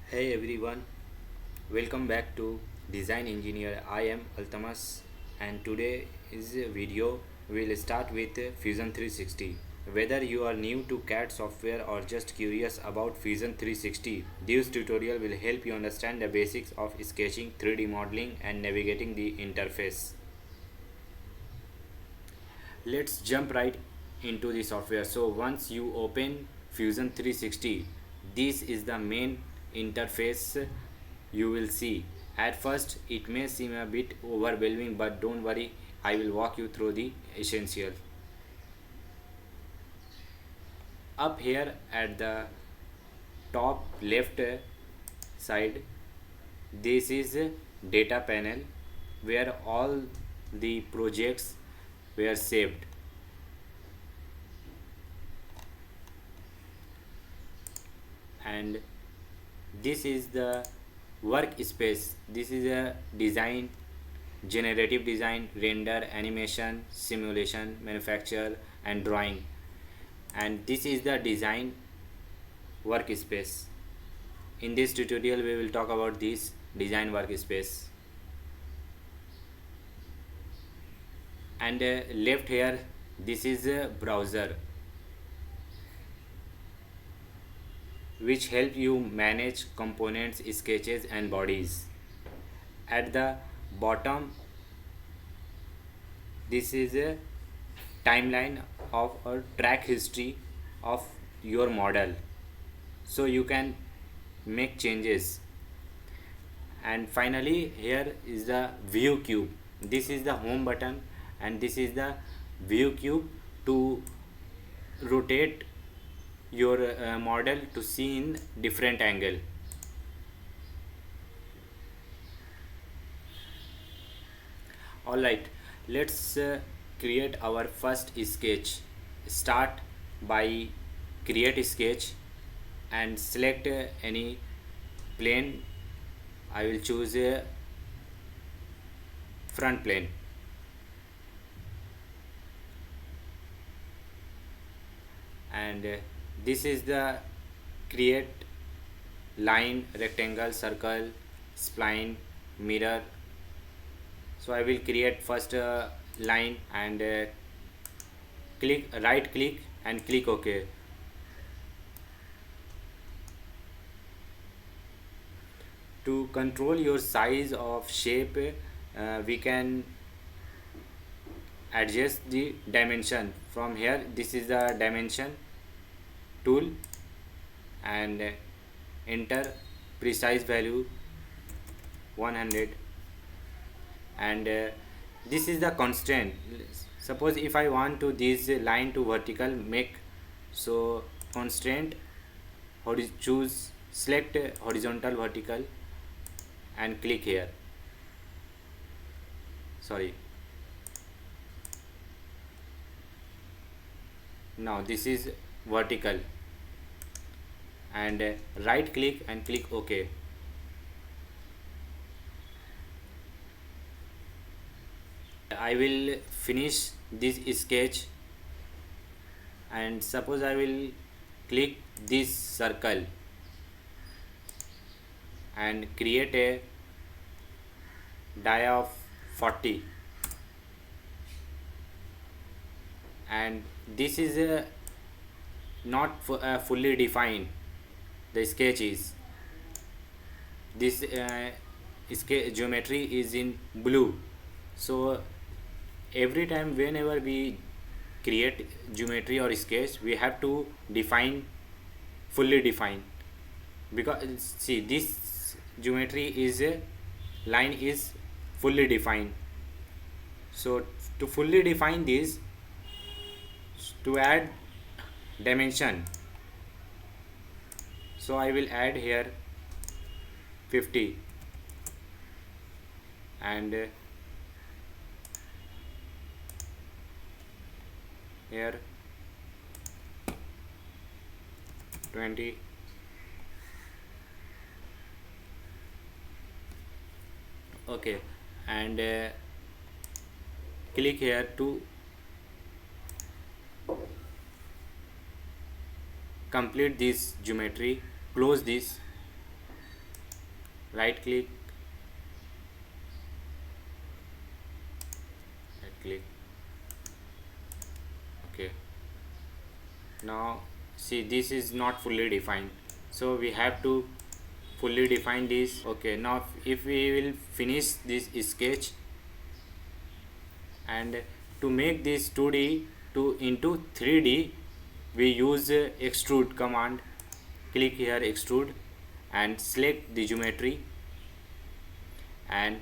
Hey everyone, welcome back to Design Engineer. I am Altamas and today is a video we'll start with Fusion 360. Whether you are new to CAD software or just curious about Fusion 360, this tutorial will help you understand the basics of sketching, 3D modeling and navigating the interface. Let's jump right into the software. So once you open Fusion 360, this is the main interface you will see. At first it may seem a bit overwhelming, but don't worry, I will walk you through the essential. Up here at the top left side, this is a data panel where all the projects were saved. And this is the workspace. This is a design, generative design, render, animation, simulation, manufacture and drawing. And this is the design workspace. In this tutorial we will talk about this design workspace. And left here, this is a browser which help you manage components, sketches and bodies. At the bottom, this is a timeline of a track history of your model, so you can make changes. And finally here is the view cube. This is the home button and this is the view cube to rotate your model to see in different angle. All right, let's create our first sketch. Start by create sketch and select any plane. I will choose a front plane. And this is the create line, rectangle, circle, spline, mirror. So I will create first line and click right click and click OK. To control your size of shape, we can adjust the dimension from here. This is the dimension tool and enter precise value 100. And this is the constraint. Suppose if I want to this line to vertical make, so constraint choose select horizontal vertical and click here. Sorry, now this is vertical and right click and click OK. I will finish this sketch and suppose I will click this circle and create a die of 40. And this is not fully defined. The sketch is this geometry is in blue. So every time whenever we create geometry or sketch, we have to define fully define, because see this geometry is a line is fully defined. So to fully define this, to add dimension, so I will add here 50 and here 20. Okay, and click here to complete this geometry. Close this right click, right click. Okay, now see, this is not fully defined, so we have to fully define this. Okay, now if we will finish this sketch, and to make this 2D to into 3D, we use extrude command. Click here extrude and select the geometry, and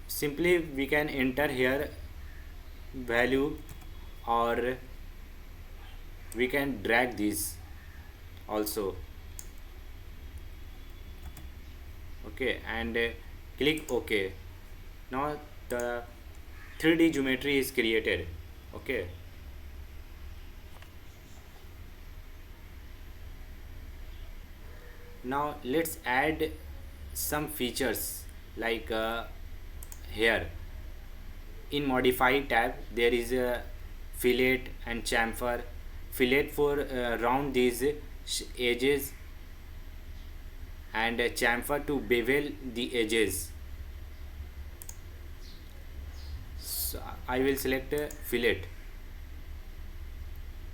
simply we can enter here value, or we can drag this also. Okay, and click OK. Now the 3D geometry is created. Okay, now let's add some features, like here in modify tab there is a fillet and chamfer. Fillet for round these edges, and chamfer to bevel the edges. So I will select fillet,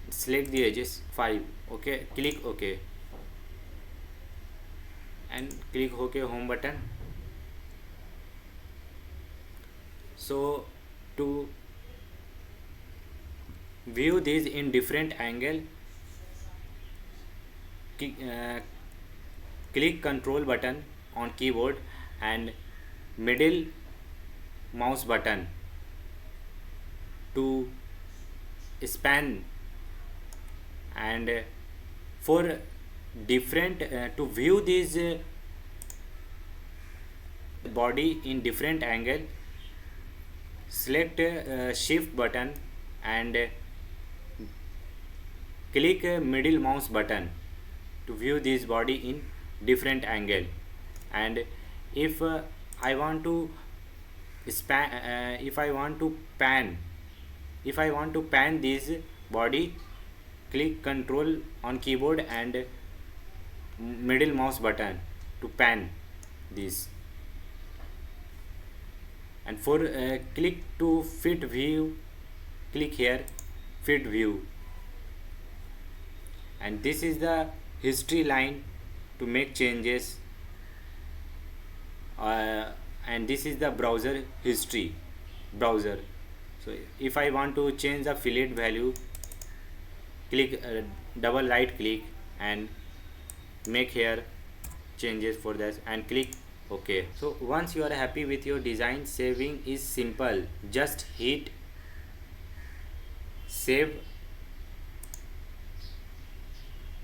select the edges 5. Okay, click OK, and click OK home button. So to view these in different angle, click control button on keyboard and middle mouse button to span, and for different to view this body in different angle, select shift button and click middle mouse button to view this body in different angle. And if I want to span if I want to pan this body, click control on keyboard and middle mouse button to pan this. And for click to fit view, click here fit view, and this is the history line to make changes, and this is the browser history browser. So if I want to change the fillet value, click double right click and make here changes for this and click OK. So once you are happy with your design, saving is simple. Just hit save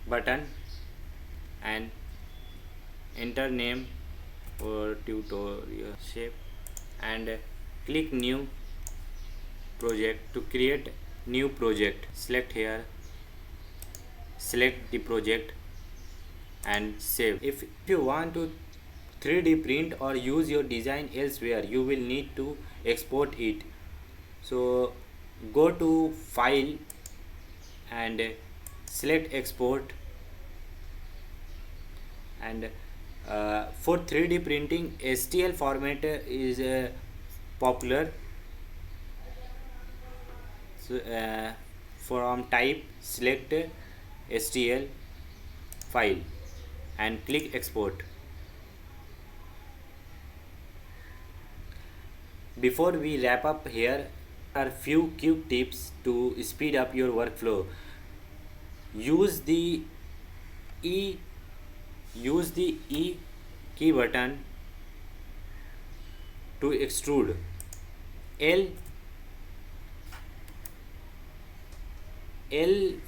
button and enter name or tutorial shape, and click new project to create new project. Select here, select the project and save. If you want to 3D print or use your design elsewhere, you will need to export it. So go to file and select export, and for 3D printing STL format is popular. So from type select STL file and click export. Before we wrap up, here are few quick tips to speed up your workflow. Use the E key button to extrude. L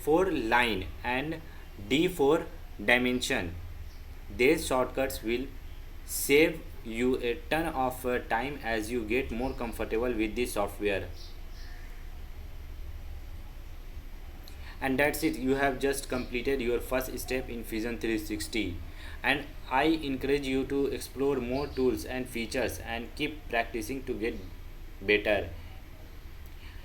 for line and D for dimension. These shortcuts will save you a ton of time as you get more comfortable with the software. And that's it, you have just completed your first step in Fusion 360, and I encourage you to explore more tools and features and keep practicing to get better.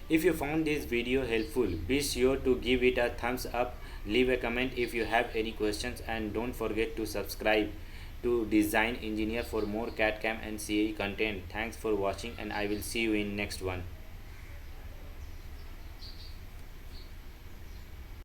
If you found this video helpful, be sure to give it a thumbs up, leave a comment if you have any questions, and don't forget to subscribe. to design engineer for more CAD CAM and CAE content. Thanks for watching, and I will see you in next one.